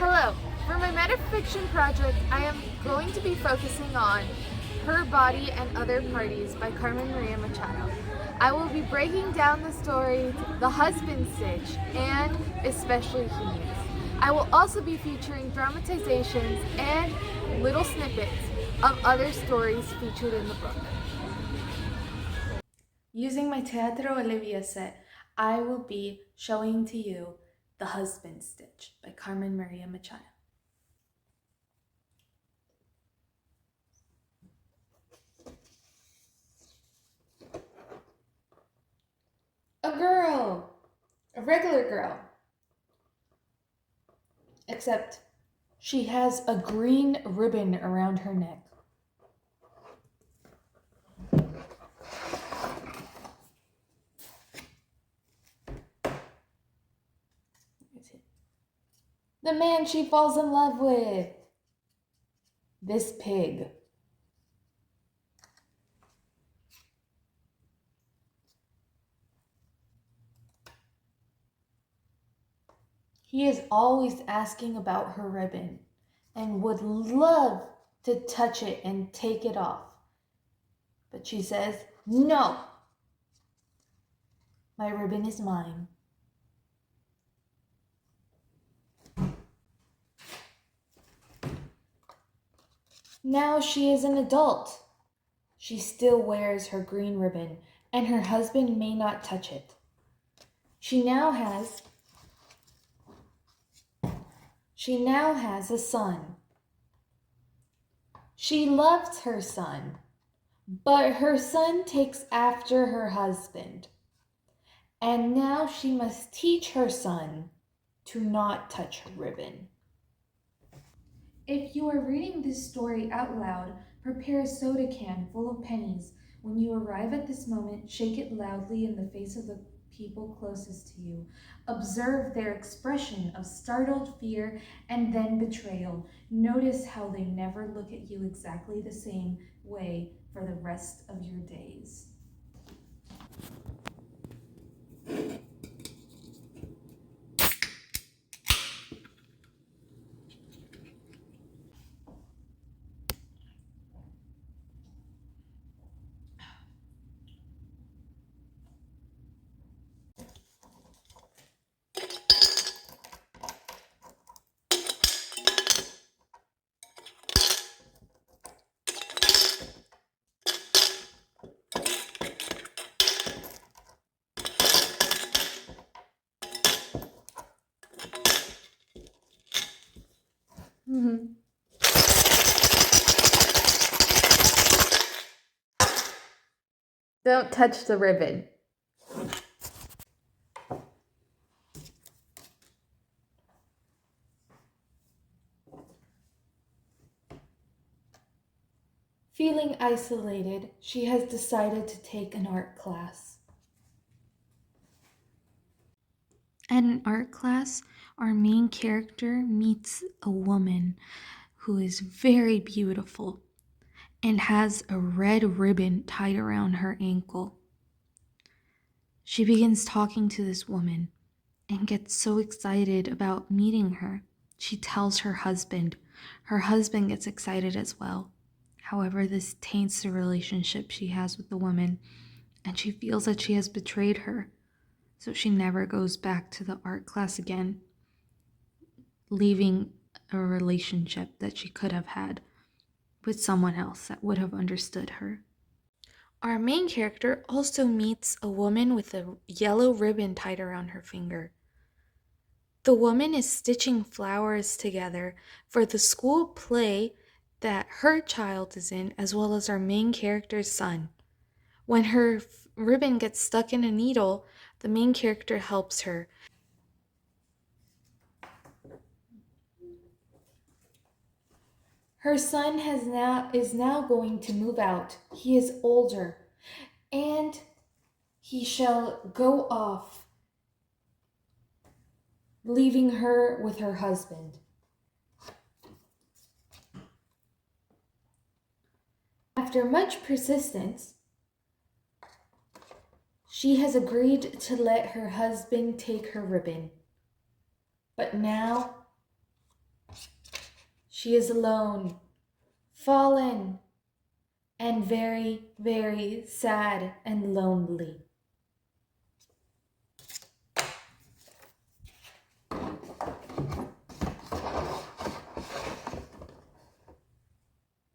Hello. For my Metafiction project, I am going to be focusing on Her Body and Other Parties by Carmen Machado. I will be breaking down the story, The Husband Stitch, and Especially Humans. I will also be featuring dramatizations and little snippets of other stories featured in the book. Using my Teatro Olivia set, I will be showing to you The Husband Stitch by Carmen Machado. A girl, a regular girl, except she has a green ribbon around her neck. The man she falls in love with. This pig. He is always asking about her ribbon and would love to touch it and take it off. But she says, "No, my ribbon is mine." Now she is an adult. She still wears her green ribbon, and her husband may not touch it. She now has a son. She loves her son, but her son takes after her husband. And now she must teach her son to not touch her ribbon. If you are reading this story out loud, prepare a soda can full of pennies. When you arrive at this moment, shake it loudly in the face of the people closest to you. Observe their expression of startled fear and then betrayal. Notice how they never look at you exactly the same way for the rest of your days. Don't touch the ribbon. Feeling isolated, she has decided to take an art class. At an art class, our main character meets a woman who is very beautiful and has a red ribbon tied around her ankle. She begins talking to this woman and gets so excited about meeting her. She tells her husband. Her husband gets excited as well. However, this taints the relationship she has with the woman, and she feels that she has betrayed her. So she never goes back to the art class again, leaving a relationship that she could have had with someone else that would have understood her. Our main character also meets a woman with a yellow ribbon tied around her finger. The woman is stitching flowers together for the school play that her child is in, as well as our main character's son. When her ribbon gets stuck in a needle, the main character helps her. Her son is now going to move out. He is older, and he shall go off, leaving her with her husband. After much persistence, she has agreed to let her husband take her ribbon. But now She is alone, fallen, and very, very sad and lonely.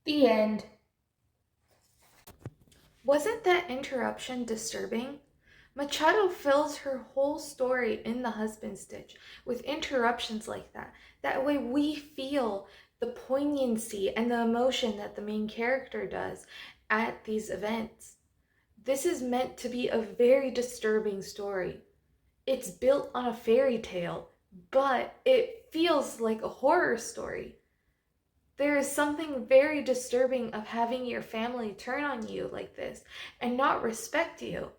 The end. Wasn't that interruption disturbing? Machado fills her whole story in The Husband Stitch with interruptions like that. That way we feel the poignancy and the emotion that the main character does at these events. This is meant to be a very disturbing story. It's built on a fairy tale, but it feels like a horror story. There is something very disturbing of having your family turn on you like this and not respect you.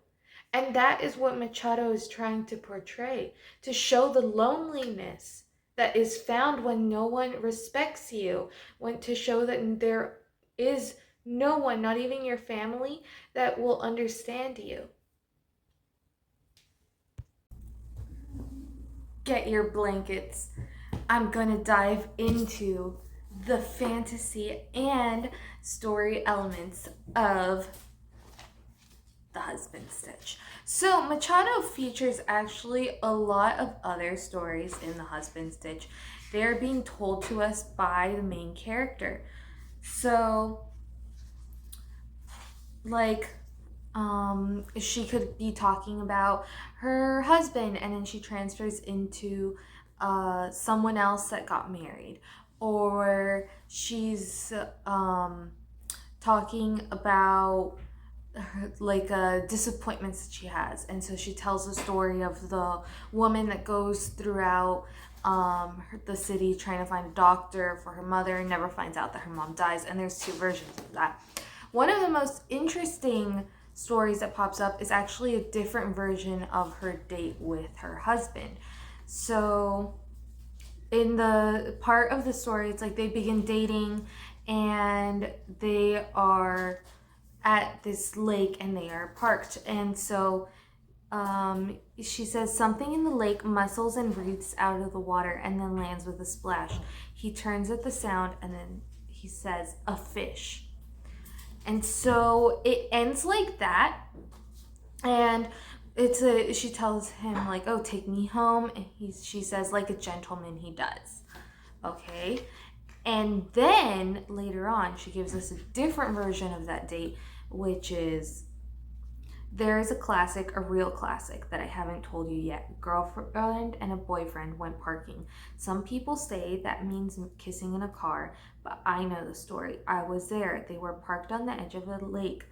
And that is what Machado is trying to portray, to show the loneliness that is found when no one respects you, to show that there is no one, not even your family, that will understand you. Get your blankets. I'm gonna dive into the fantasy and story elements of The Husband Stitch. So Machado features actually a lot of other stories in The Husband Stitch. They're being told to us by the main character. So, like, she could be talking about her husband and then she transfers into someone else that got married, or she's talking about like disappointments that she has, and so she tells the story of the woman that goes throughout the city trying to find a doctor for her mother and never finds out that her mom dies, and there's two versions of that. One of the most interesting stories that pops up is actually a different version of her date with her husband. So in the part of the story, it's like they begin dating and they are at this lake and they are parked. And so she says something in the lake muscles and breathes out of the water and then lands with a splash. He turns at the sound and then he says, a fish. And so it ends like that. And she tells him like, oh, take me home. And she says, like a gentleman he does. Okay. And then later on, she gives us a different version of that date, which is, there is a real classic that I haven't told you yet. Girlfriend and a boyfriend went parking. Some people say that means kissing in a car, but I know the story. I was there. They were parked on the edge of a lake.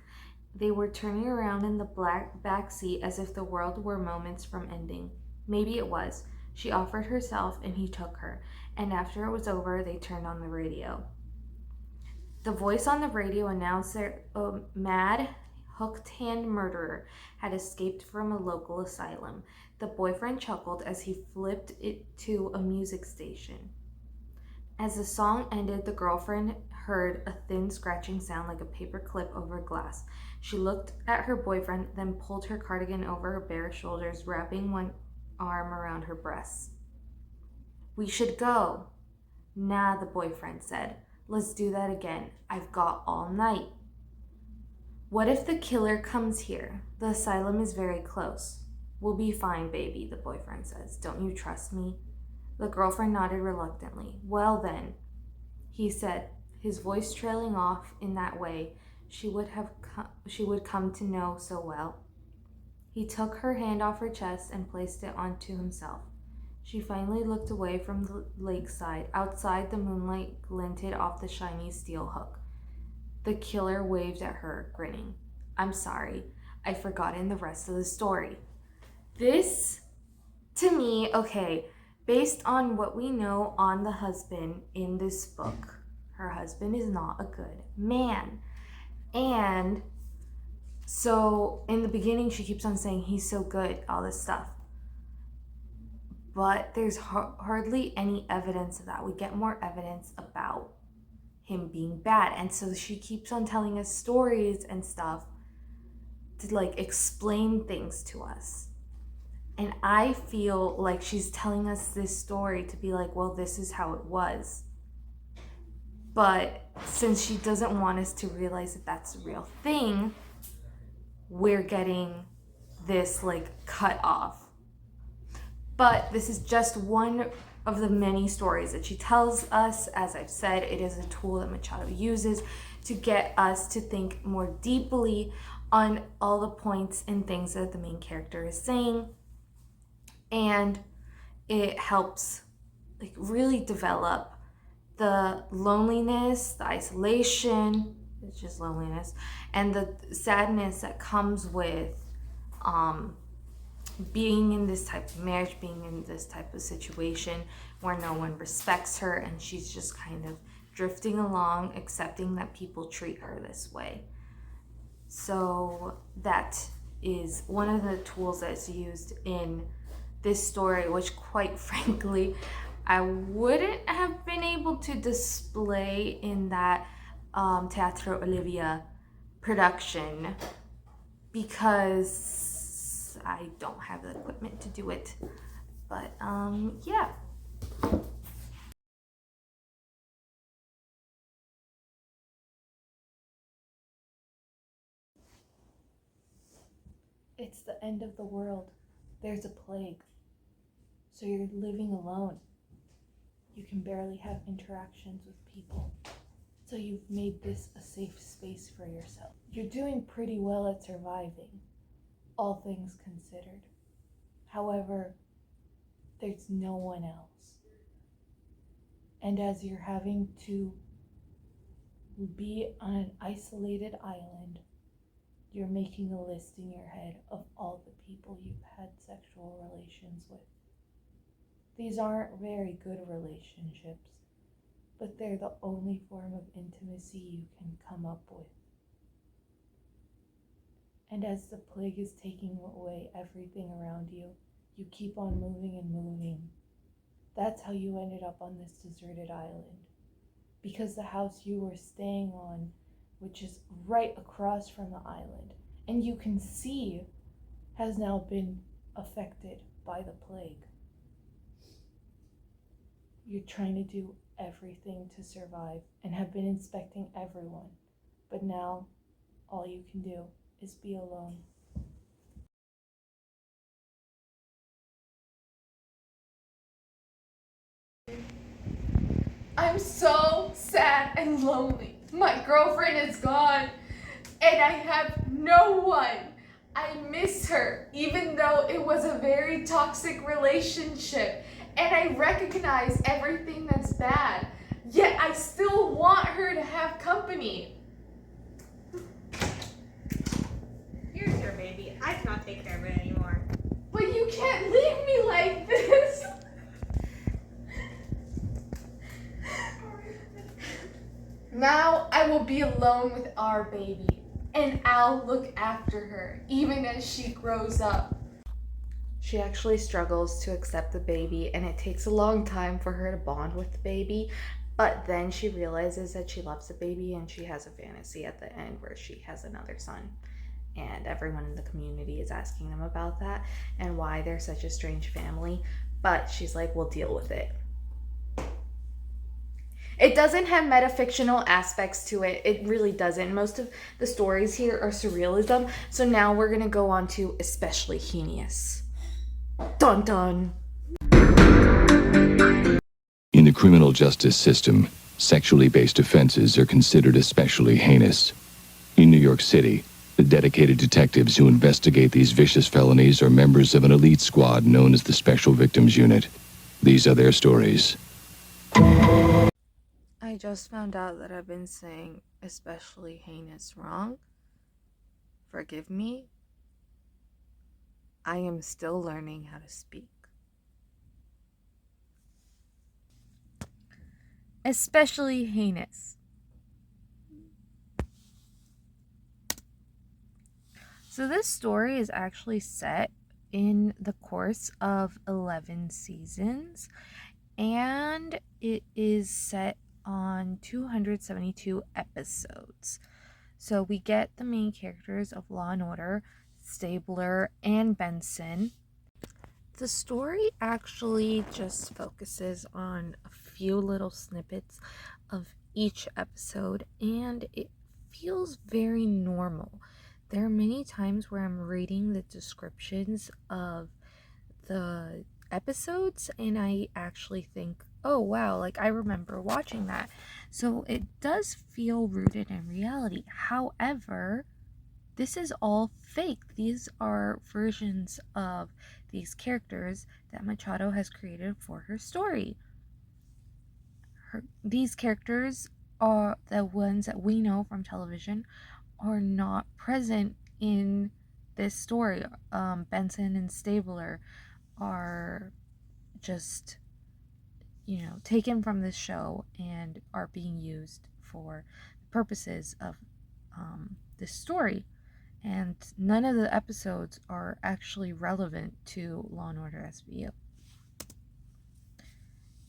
They were turning around in the back seat as if the world were moments from ending. Maybe it was. She offered herself and he took her. And after it was over, they turned on the radio. The voice on the radio announced that a mad, hooked-hand murderer had escaped from a local asylum. The boyfriend chuckled as he flipped it to a music station. As the song ended, the girlfriend heard a thin scratching sound like a paper clip over glass. She looked at her boyfriend, then pulled her cardigan over her bare shoulders, wrapping one arm around her breasts. We should go. Nah, the boyfriend said. Let's do that again. I've got all night. What if the killer comes here? The asylum is very close. We'll be fine, baby, the boyfriend says. Don't you trust me? The girlfriend nodded reluctantly. Well then, he said, his voice trailing off in that way she would come to know so well. He took her hand off her chest and placed it onto himself. She finally looked away from the lakeside. Outside, the moonlight glinted off the shiny steel hook. The killer waved at her, grinning. I'm sorry, I've forgotten the rest of the story. This, to me, okay, based on what we know on the husband in this book, her husband is not a good man. And so in the beginning, she keeps on saying he's so good, all this stuff. But there's hardly any evidence of that. We get more evidence about him being bad. And so she keeps on telling us stories and stuff to like explain things to us. And I feel like she's telling us this story to be like, well, this is how it was. But since she doesn't want us to realize that that's a real thing, we're getting this like cut off. But this is just one of the many stories that she tells us. As I've said, it is a tool that Machado uses to get us to think more deeply on all the points and things that the main character is saying. And it helps like really develop the loneliness, the isolation, it's just loneliness, and the sadness that comes with being in this type of marriage, being in this type of situation where no one respects her and she's just kind of drifting along, accepting that people treat her this way. So that is one of the tools that's used in this story, which quite frankly, I wouldn't have been able to display in that Teatro Olivia production because I don't have the equipment to do it. But yeah. It's the end of the world. There's a plague. So you're living alone. You can barely have interactions with people. So you've made this a safe space for yourself. You're doing pretty well at surviving, all things considered. However, there's no one else. And as you're having to be on an isolated island, you're making a list in your head of all the people you've had sexual relations with. These aren't very good relationships, but they're the only form of intimacy you can come up with. And as the plague is taking away everything around you, you keep on moving and moving. That's how you ended up on this deserted island. Because the house you were staying on, which is right across from the island, and you can see, has now been affected by the plague. You're trying to do everything to survive and have been inspecting everyone, but now all you can do is be alone. I'm so sad and lonely. My girlfriend is gone, and I have no one. I miss her, even though it was a very toxic relationship, and I recognize everything that's bad, yet I still want her to have company. Here's your baby. I cannot take care of it anymore. But you can't leave me like this. Now I will be alone with our baby, and I'll look after her, even as she grows up. She actually struggles to accept the baby, and it takes a long time for her to bond with the baby. But then she realizes that she loves the baby, and she has a fantasy at the end where she has another son. And everyone in the community is asking them about that and why they're such a strange family. But she's like, we'll deal with it. It doesn't have metafictional aspects to it. It really doesn't. Most of the stories here are surrealism. So now we're going to go on to especially heinous. Dun dun. In the criminal justice system, sexually based offenses are considered especially heinous. In New York City, the dedicated detectives who investigate these vicious felonies are members of an elite squad known as the Special Victims Unit. These are their stories. I just found out that I've been saying especially heinous wrong. Forgive me. I am still learning how to speak. Especially heinous. So this story is actually set in the course of 11 seasons, and it is set on 272 episodes. So we get the main characters of Law and Order, Stabler and Benson. The story actually just focuses on a few little snippets of each episode, and it feels very normal. There are many times where I'm reading the descriptions of the episodes and I actually think, oh wow, like I remember watching that. So it does feel rooted in reality. However, this is all fake. These are versions of these characters that Machado has created for her story. These characters are the ones that we know from television are not present in this story. Benson and Stabler are just, taken from this show and are being used for the purposes of this story. And none of the episodes are actually relevant to Law and Order SVU.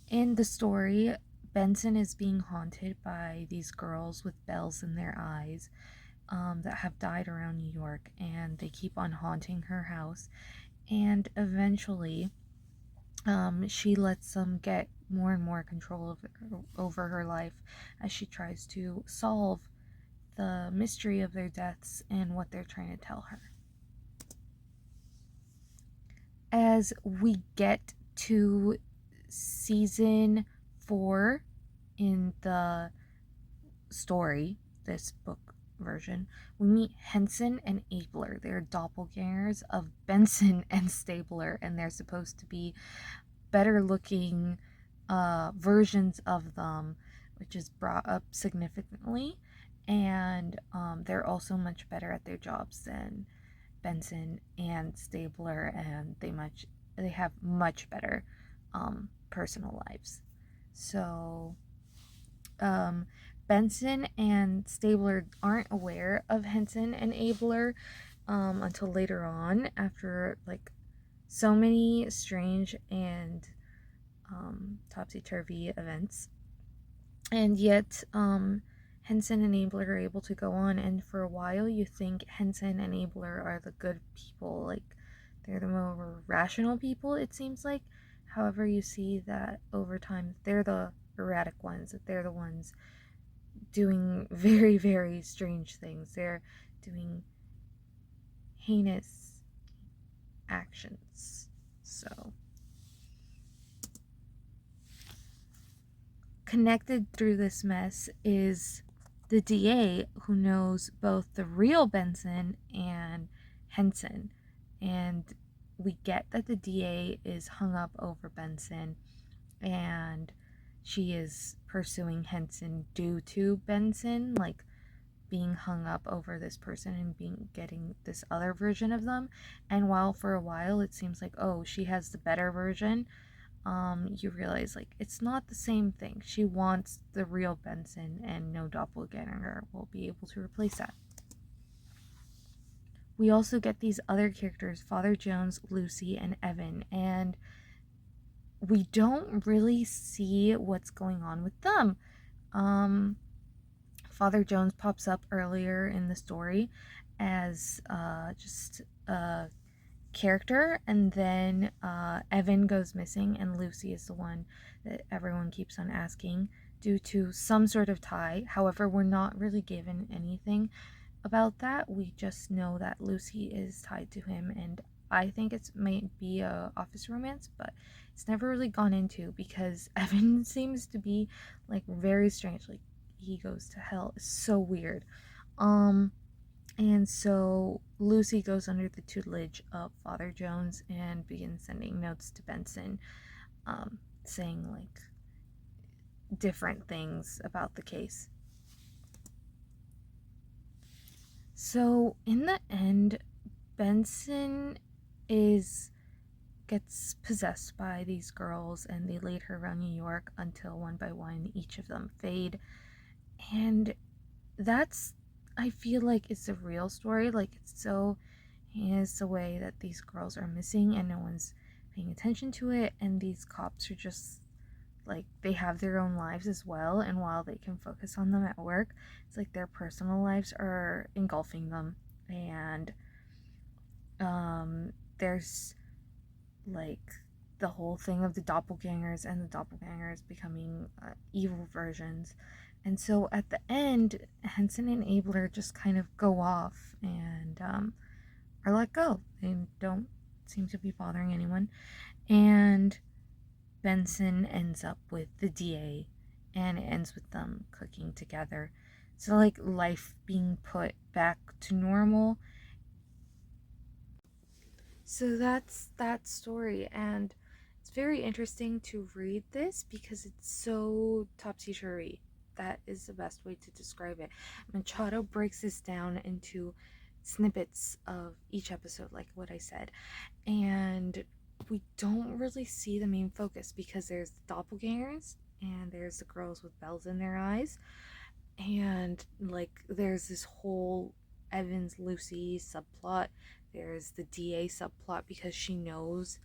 In the story, Benson is being haunted by these girls with bells in their eyes that have died around New York, and they keep on haunting her house. And eventually, she lets them get more and more control over her life as she tries to solve the mystery of their deaths and what they're trying to tell her. As we get to season 4 in the story, this book version, we meet Henson and Abler. They're doppelgangers of Benson and Stabler, and they're supposed to be better looking versions of them, which is brought up significantly. And they're also much better at their jobs than Benson and Stabler, and they have much better personal lives. So Benson and Stabler aren't aware of Henson and Abler until later on, after like so many strange and topsy-turvy events. And yet Henson and Abler are able to go on, and for a while you think Henson and Abler are the good people, like they're the more rational people, it seems like. However, you see that over time they're the erratic ones, that they're the ones doing very, very strange things. They're doing heinous actions. So connected through this mess is the DA, who knows both the real Benson and Henson. And we get that the DA is hung up over Benson and she is pursuing Henson due to Benson, like being hung up over this person and getting this other version of them. And while for a while it seems like, oh, she has the better version, you realize like it's not the same thing. She wants the real Benson, and no doppelganger will be able to replace that. We also get these other characters, Father Jones, Lucy, and Evan, and we don't really see what's going on with them. Father Jones pops up earlier in the story as just a character, and then Evan goes missing, and Lucy is the one that everyone keeps on asking due to some sort of tie. However, we're not really given anything about that. We just know that Lucy is tied to him, and I think it might be a office romance, but it's never really gone into because Evan seems to be like very strange. Like he goes to hell. It's so weird. And so Lucy goes under the tutelage of Father Jones and begins sending notes to Benson, saying like different things about the case. So in the end, Benson gets possessed by these girls, and they lead her around New York until one by one each of them fade. And that's, I feel like it's a real story. Like it's so heinous the way that these girls are missing and no one's paying attention to it, and these cops are just like, they have their own lives as well, and while they can focus on them at work, it's like their personal lives are engulfing them. And there's like the whole thing of the doppelgangers and the doppelgangers becoming evil versions. And so at the end, Henson and Abler just kind of go off and are let go. They don't seem to be bothering anyone. And Benson ends up with the DA, and it ends with them cooking together. So, like, life being put back to normal. So that's that story, and it's very interesting to read this because it's so topsy-turvy. That is the best way to describe it. Machado breaks this down into snippets of each episode, like what I said, and we don't really see the main focus because there's the doppelgangers and there's the girls with bells in their eyes, and like there's this whole Evans Lucy subplot. There's the DA subplot because she knows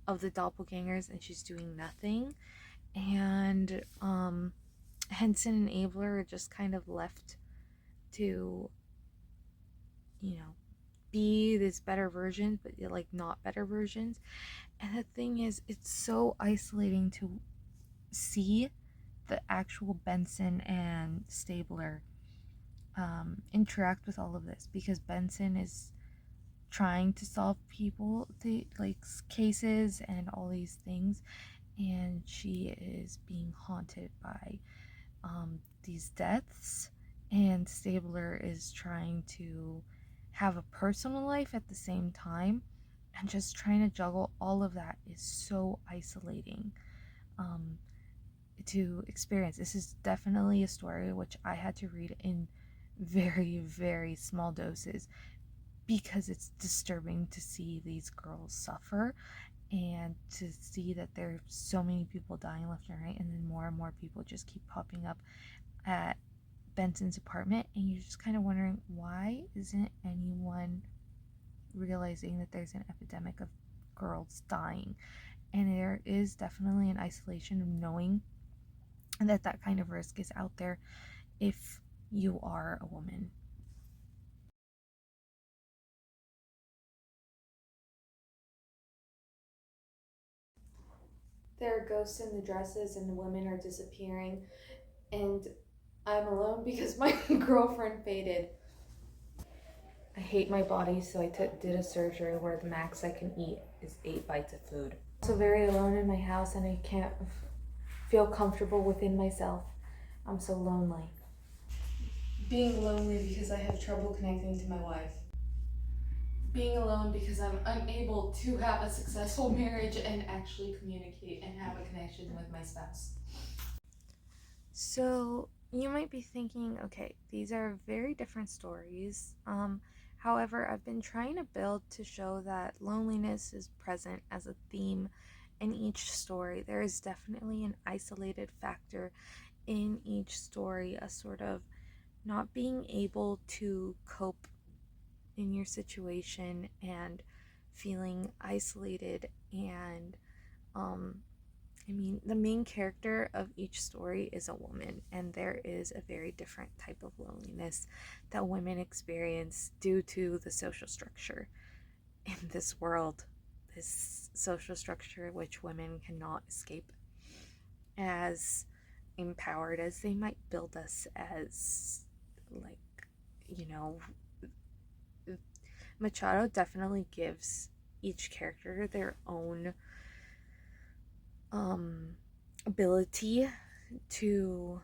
of the doppelgangers and she's doing nothing. And Henson and Abler are just kind of left to, you know, be this better version, but like not better versions. And the thing is, it's so isolating to see the actual Benson and Stabler interact with all of this, because Benson is trying to solve cases and all these things, and she is being haunted by these deaths, and Stabler is trying to have a personal life at the same time, and just trying to juggle all of that is so isolating to experience. This is definitely a story which I had to read in very, very small doses because it's disturbing to see these girls suffer and to see that there are so many people dying left and right, and then more and more people just keep popping up at Benson's apartment, and you're just kind of wondering, why isn't anyone realizing that there's an epidemic of girls dying? And there is definitely an isolation of knowing that that kind of risk is out there if you are a woman. There are ghosts in the dresses, and the women are disappearing, and I'm alone because my girlfriend faded. I hate my body, so I did a surgery where the max I can eat is 8 bites of food. I'm so very alone in my house, and I can't feel comfortable within myself. I'm so lonely. Being lonely because I have trouble connecting to my wife. Being alone because I'm unable to have a successful marriage and actually communicate and have a connection with my spouse. So you might be thinking, okay, these are very different stories. However, I've been trying to build to show that loneliness is present as a theme in each story. There is definitely an isolated factor in each story, a sort of not being able to cope in your situation and feeling isolated. And the main character of each story is a woman, and there is a very different type of loneliness that women experience due to the social structure in this world, this social structure which women cannot escape. As empowered as they might build us as, like, you know, Machado definitely gives each character their own ability to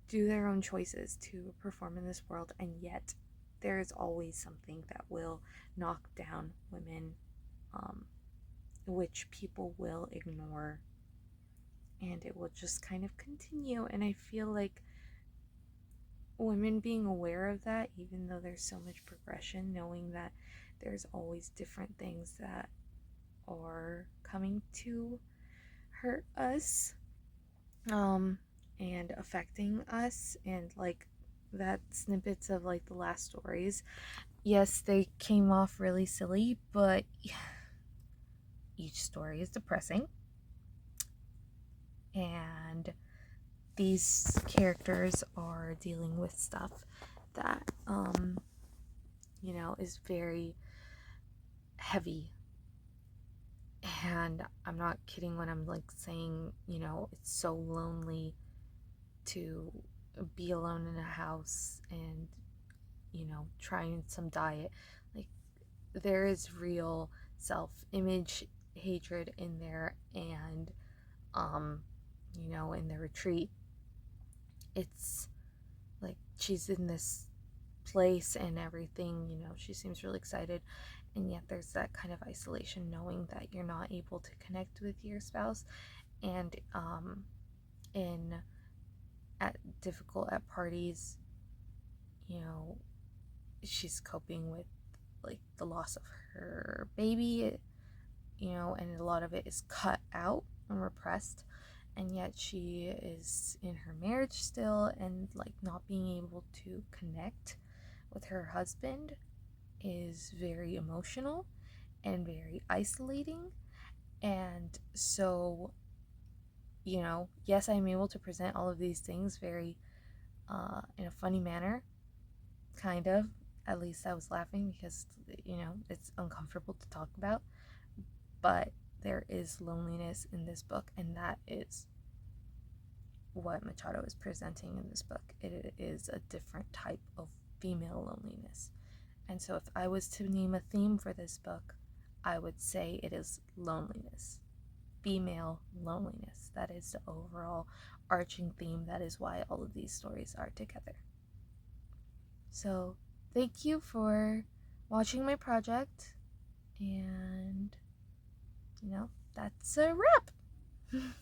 do their own choices to perform in this world, and yet there is always something that will knock down women, which people will ignore, and it will just kind of continue. And I feel like women being aware of that, even though there's so much progression, knowing that there's always different things that are coming to hurt us and affecting us, and like that snippets of like the last stories, yes, they came off really silly, but each story is depressing, and these characters are dealing with stuff that is very heavy And I'm not kidding when I'm like saying, it's so lonely to be alone in a house and, trying some diet. Like, there is real self-image hatred in there. And, in the retreat, it's like she's in this place and everything, she seems really excited, and yet there's that kind of isolation knowing that you're not able to connect with your spouse. And in at difficult at parties, you know she's coping with like the loss of her baby, and a lot of it is cut out and repressed, and yet she is in her marriage still, and like not being able to connect with her husband is very emotional and very isolating. And so, yes, I'm able to present all of these things very in a funny manner, kind of. At least I was laughing because, it's uncomfortable to talk about. But there is loneliness in this book, and that is what Machado is presenting in this book. It is a different type of female loneliness. And so, if I was to name a theme for this book, I would say it is loneliness. Female loneliness. That is the overall arching theme. That is why all of these stories are together. So, thank you for watching my project, and that's a wrap.